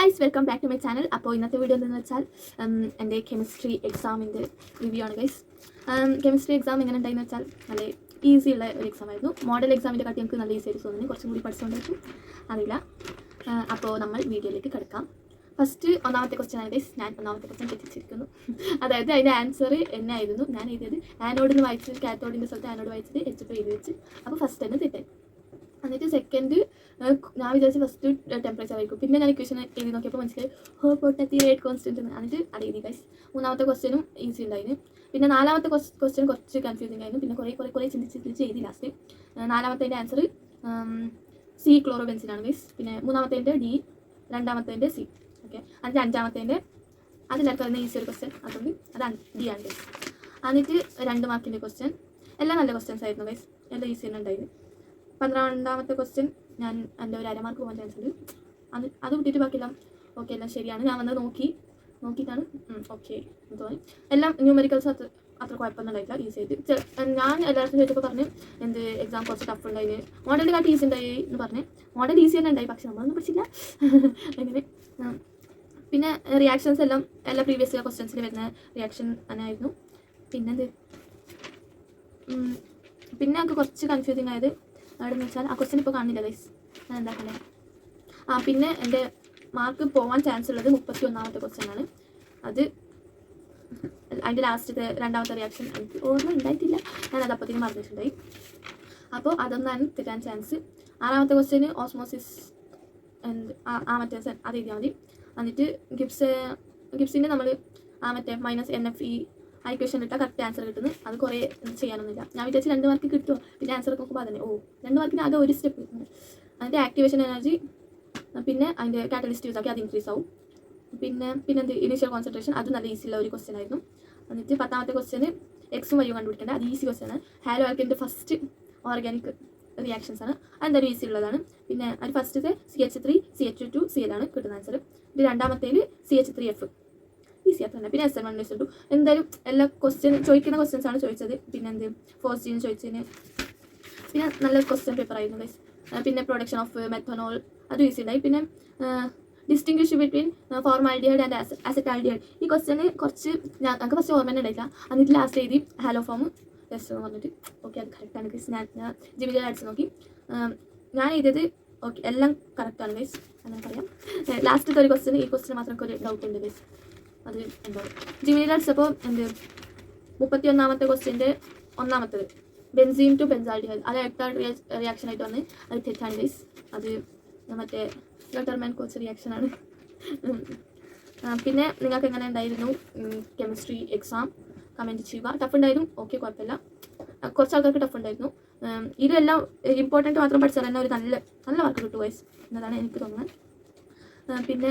Guys, welcome back to my channel. അപ്പോൾ ഇന്നത്തെ video എന്താണെന്ന് വെച്ചാൽ എൻ്റെ കെമിസ്ട്രി എക്സാമിൻ്റെ റിവ്യൂ ആണ് ഗൈസ്. കെമിസ്ട്രി എക്സാം എങ്ങനെ ഉണ്ടായെന്ന് വെച്ചാൽ നല്ല ഈസി ഉള്ള ഒരു എക്സാം ആയിരുന്നു. മോഡൽ എക്സാമിൻ്റെ കാട്ടി എനിക്ക് നല്ല ഈസി ആയിട്ട് തോന്നുന്നു, കുറച്ചും കൂടി പഠിച്ചുകൊണ്ടായിരിക്കും അറിയില്ല. അപ്പോൾ നമ്മൾ വീഡിയോയിലേക്ക് കിടക്കാം. ഫസ്റ്റ് ഒന്നാമത്തെ ക്വസ്റ്റ്യൻ ആണ് ഗൈസ്. ഞാൻ ഒന്നാമത്തെ ക്വസ്റ്റ്യൻ തെറ്റിച്ചിരിക്കുന്നു. അതായത് അതിൻ്റെ ആൻസർ എന്നെ ആയിരുന്നു. ഞാൻ എഴുതിയത് ആനോഡിന് വായിച്ചത് കാത്തോഡിൻ്റെ സ്ഥലത്ത് ആനോഡ് വായിച്ചത് H2 എഴുതി വെച്ച്. അപ്പോൾ ഫസ്റ്റ് തന്നെ തെറ്റായി. എന്നിട്ട് സെക്കൻഡ് ഞാൻ വിചാരിച്ച് ഫസ്റ്റ് ടെമ്പറേച്ചർ ആയിരിക്കും. പിന്നെ ഞാൻ ഇക്വേഷൻ എഴുതി നോക്കിയപ്പോൾ മനസ്സിലായി പൊട്ടത്തി റേറ്റ് കോൺസ്റ്റൻറ്റ് എന്ന്. എന്നിട്ട് അത് എഴുതി ഗൈസ്. മൂന്നാമത്തെ ക്വസ്റ്റ്യനും ഈസി ഉണ്ടായിരുന്നു. പിന്നെ നാലാമത്തെ ക്വസ്റ്റ്യൻ കുറച്ച് കൺഫ്യൂസിങ് ആയിരുന്നു. പിന്നെ കുറേ ചിന്തിച്ച് എഴുതി ലാസ്റ്റ്. നാലാമത്തേൻ്റെ ആൻസർ സി ക്ലോറോബെൻസിനാണ് ഗൈസ്. പിന്നെ മൂന്നാമത്തേൻ്റെ ഡി, രണ്ടാമത്തേൻ്റെ സി. ഓക്കെ, എന്നിട്ട് അഞ്ചാമത്തേൻ്റെ അതിനകത്ത് വരുന്ന ഈസി ഒരു ക്വസ്റ്റ്യൻ, അതുകൊണ്ട് അത് ഡി ആണ് ഗൈസ്. എന്നിട്ട് 2 മാർക്കിൻ്റെ ക്വസ്റ്റ്യൻ എല്ലാം നല്ല ക്വസ്റ്റ്യൻസ് ആയിരുന്നു ഗൈസ്. എല്ലാം ഈസി തന്നെ ഉണ്ടായിരുന്നു. 12ാമത്തെ ക്വസ്റ്റ്യൻ ഞാൻ എൻ്റെ ഒരു 1/2 മാർക്ക് പോകാൻ ചാൻസ് ഉണ്ട്. അത് വിട്ടിട്ട് ബാക്കിയെല്ലാം ഓക്കെ, എല്ലാം ശരിയാണ്. ഞാൻ വന്നത് നോക്കിയിട്ടാണ് ഓക്കെ എന്ന് തോന്നി. എല്ലാം ന്യൂമെറിക്കൽസ് അത്ര കുഴപ്പമൊന്നും ഉണ്ടായില്ല, ഈസി ആയിട്ട്. ഞാൻ എല്ലാവർക്കും ചോദിച്ചപ്പോൾ പറഞ്ഞു എന്ത് എക്സാം കുറച്ച് ടഫ് ഉണ്ടായി, മോഡലിൻ്റെ കാട്ടി ഈസി ഉണ്ടായി എന്ന് പറഞ്ഞ്. മോഡൽ ഈസി തന്നെ ഉണ്ടായി, പക്ഷെ നമ്മളൊന്നും പഠിച്ചില്ല അങ്ങനെ. പിന്നെ റിയാക്ഷൻസ് എല്ലാം പ്രീവിയസ് ഇയർ ക്വസ്റ്റ്യൻസിൽ വരുന്ന റിയാക്ഷൻ തന്നെ ആയിരുന്നു. പിന്നെ നമുക്ക് കുറച്ച് കൺഫ്യൂസിങ് ആയത് അവിടെന്ന് വെച്ചാൽ ആ ക്വസ്റ്റ്യൻ ഇപ്പോൾ കാണുന്നില്ല ഗൈസ്, ഞാൻ എന്താക്കണേ. പിന്നെ എൻ്റെ മാർക്ക് പോകാൻ ചാൻസ് ഉള്ളത് 31ാമത്തെ ക്വസ്റ്റ്യൻ ആണ്. അത് അതിൻ്റെ ലാസ്റ്റത്തെ 2ാമത്തെ റിയാക്ഷൻ എനിക്ക് ഓർമ്മ ഉണ്ടായിട്ടില്ല, ഞാനത് അപ്പോഴത്തേക്കും മറന്നിട്ടുണ്ടായി. അപ്പോൾ അതൊന്നാണ് തെറ്റാൻ ചാൻസ്. 6ാമത്തെ ക്വസ്റ്റ്യന് ഓസ്മോസിസ് മറ്റേ അത് എഴുതിയാൽ മതി. എന്നിട്ട് ഗിബ്സിൻ്റെ നമ്മൾ മറ്റേ -NFE ആ ഇക്വേഷൻ ഇട്ടാൽ കറക്റ്റ് ആൻസർ കിട്ടുന്നു. അത് കുറേ ചെയ്യാനൊന്നുമില്ല. ഞാൻ വിചാരിച്ച് 2 മാർക്ക് കിട്ടുമോ, പിന്നെ ആൻസർ നോക്കുമ്പോൾ അതന്നെ 2 മാർക്കിന് അത് ഒരു സ്റ്റെപ്പ് കിട്ടുന്നത്. അതിൻ്റെ ആക്ടിവേഷൻ എനർജി പിന്നെ അതിൻ്റെ കാറ്റലിസ്റ്റ് യൂസ് ആക്കി അത് ഇൻക്രീസ് ആവും. പിന്നെ എന്ത് ഇനീഷ്യൽ കോൺസെൻട്രേഷൻ, അത് നല്ല ഈസി ഉള്ള ഒരു ക്വസ്റ്റ്യൻ ആയിരുന്നു. എന്നിട്ട് 10ാമത്തെ ക്വസ്റ്റ്യന് എക്സും വൈയും കണ്ടുപിടിക്കേണ്ട, അത് ഈസി ക്വസ്റ്റ്യൻ ആണ്. ഹാലോ ആൽക്കൻ്റെ ഫസ്റ്റ് ഓർഗാനിക് റിയാക്ഷൻസ് ആണ്, അതെന്തായാലും ഈസി ഉള്ളതാണ്. പിന്നെ അത് ഫസ്റ്റത്തെ CH3 CH2 Cl ആണ് കിട്ടുന്ന ആൻസർ. ഇത് 2ാമത്തേൽ CH3F ഈസി ആയിട്ട് തന്നെ. പിന്നെ SN1 SN2 എന്തായാലും എല്ലാ ചോദിക്കുന്ന ക്വസ്റ്റ്യൻസ് ആണ് ചോദിച്ചത്. പിന്നെ ഫോർസ്റ്റീന് ചോദിച്ചതിന് പിന്നെ നല്ല ക്വസ്റ്റ്യൻ പേപ്പർ ആയിരുന്നു ഗൈസ്. പിന്നെ പ്രൊഡക്ഷൻ ഓഫ് മെത്തനോൾ അത് ഈസി ഉണ്ടായി. പിന്നെ distinguish between formaldehyde and acetaldehyde, ഈ ക്വസ്റ്റ്യന് കുറച്ച് ഞങ്ങൾക്ക് ഫസ്റ്റ് ഓർമ്മ തന്നെ ഉണ്ടായില്ല. എന്നിട്ട് ലാസ്റ്റ് എഴുതി ഹാലോ ഫോം ടെസ്റ്റ് എന്ന് പറഞ്ഞിട്ട് ഓക്കെ അത് കറക്റ്റാണ് ഗൈസ്. ഞാൻ ജിമിയിൽ അടിച്ച് നോക്കി, ഞാൻ എഴുതിയത് ഓക്കെ എല്ലാം കറക്റ്റാണ് ഗൈസ്. അങ്ങനെ പറയാം. ലാസ്റ്റത്തെ ഒരു ക്വസ്റ്റ്യൻ, ഈ ക്വസ്റ്റ്യൻ മാത്രം ഒരു ഡൗട്ട് ഉണ്ട് ഗൈസ്. അത് എന്താ ജിമിയിൽ അടിച്ചപ്പോൾ 31ാമത്തെ ക്വസ്റ്റ്യൻ്റെ 1ാമത്തേത് ബെൻസീൻ ടു ബെൻസാൽഡിഹൈഡ്, അത് എക്താൾ റിയാക്ഷൻ ആയിട്ട് വന്ന് അത് തെറ്റാണ് ഗൈസ്. അത് മറ്റേ ലെറ്റർമാൻ കോച്ച് റിയാക്ഷനാണ്. പിന്നെ നിങ്ങൾക്ക് എങ്ങനെ ഉണ്ടായിരുന്നു കെമിസ്ട്രി എക്സാം കമൻറ്റ് ചെയ്യുക. ടഫ് ഉണ്ടായിരുന്നു, ഓക്കെ കുഴപ്പമില്ല. കുറച്ച് ആൾക്കാർക്ക് ടഫ് ഉണ്ടായിരുന്നു. ഇതെല്ലാം ഇമ്പോർട്ടൻറ്റ് മാത്രം പഠിച്ചാൽ തന്നെ ഒരു നല്ല വർക്ക് കിട്ടും ഗൈസ് എന്നതാണ് എനിക്ക് തോന്നുന്നത്. പിന്നെ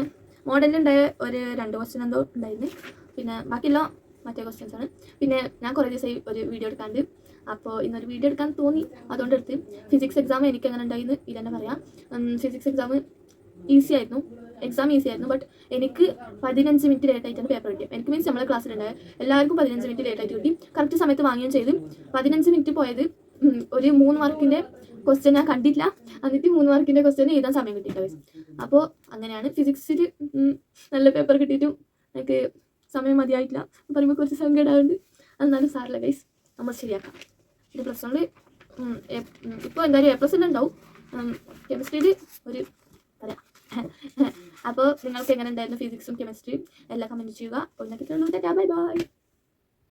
മോഡലിലുണ്ടായ ഒരു 2 ക്വസ്റ്റ്യൻ എന്തോ ഉണ്ടായിരുന്നു. പിന്നെ ബാക്കിയെല്ലാം മറ്റേ ക്വസ്റ്റ്യൻസ് ആണ്. പിന്നെ ഞാൻ കുറേ ദിവസമായി ഒരു വീഡിയോ എടുക്കാണ്ട്, അപ്പോൾ ഇന്നൊരു വീഡിയോ എടുക്കാൻ തോന്നി, അതുകൊണ്ട് എടുത്ത്. ഫിസിക്സ് എക്സാം എനിക്ക് എങ്ങനെ ഉണ്ടായിരുന്നു ഇതെന്നെ പറയാം. ഫിസിക്സ് എക്സാം ഈസി ആയിരുന്നു, ബട്ട് എനിക്ക് 15 മിനിറ്റ് ലേറ്റ് ആയിട്ടാണ് പേപ്പർ കിട്ടിയത്. എനിക്ക് മീൻസ് നമ്മളെ ക്ലാസ്സിലുണ്ടായ എല്ലാവർക്കും 15 മിനിറ്റ് ലേറ്റ് ആയിട്ട് കിട്ടി. കറക്റ്റ് സമയത്ത് വാങ്ങുകയും ചെയ്ത്. 15 മിനിറ്റ് പോയത് ഒരു 3 മാർക്കിൻ്റെ ക്വസ്റ്റ്യൻ ഞാൻ കണ്ടില്ല. എന്നിട്ട് 3 മാർക്കിൻ്റെ ക്വസ്റ്റ്യൻ എഴുതാൻ സമയം കിട്ടിയില്ല. അപ്പോൾ അങ്ങനെയാണ് ഫിസിക്സിൽ നല്ല പേപ്പർ കിട്ടിയിട്ടും എനിക്ക് സമയം മതിയായിട്ടില്ല പറയുമ്പോൾ കുറച്ച് സങ്കടമുണ്ട്. എന്നാലും സാറില്ല ഗൈസ്, നമ്മൾ ശരിയാക്കാം. ഇത് +1 ഇപ്പോൾ എന്തായാലും A+ തന്നെ ഉണ്ടാവും കെമിസ്ട്രിയിൽ ഒരു പറയാം. അപ്പോൾ നിങ്ങൾക്ക് എങ്ങനെ ഉണ്ടായിരുന്നു ഫിസിക്സും കെമിസ്ട്രിയും എല്ലാം കമൻറ്റ് ചെയ്യുക. ഒന്നൊക്കെ ബൈ ബൈ.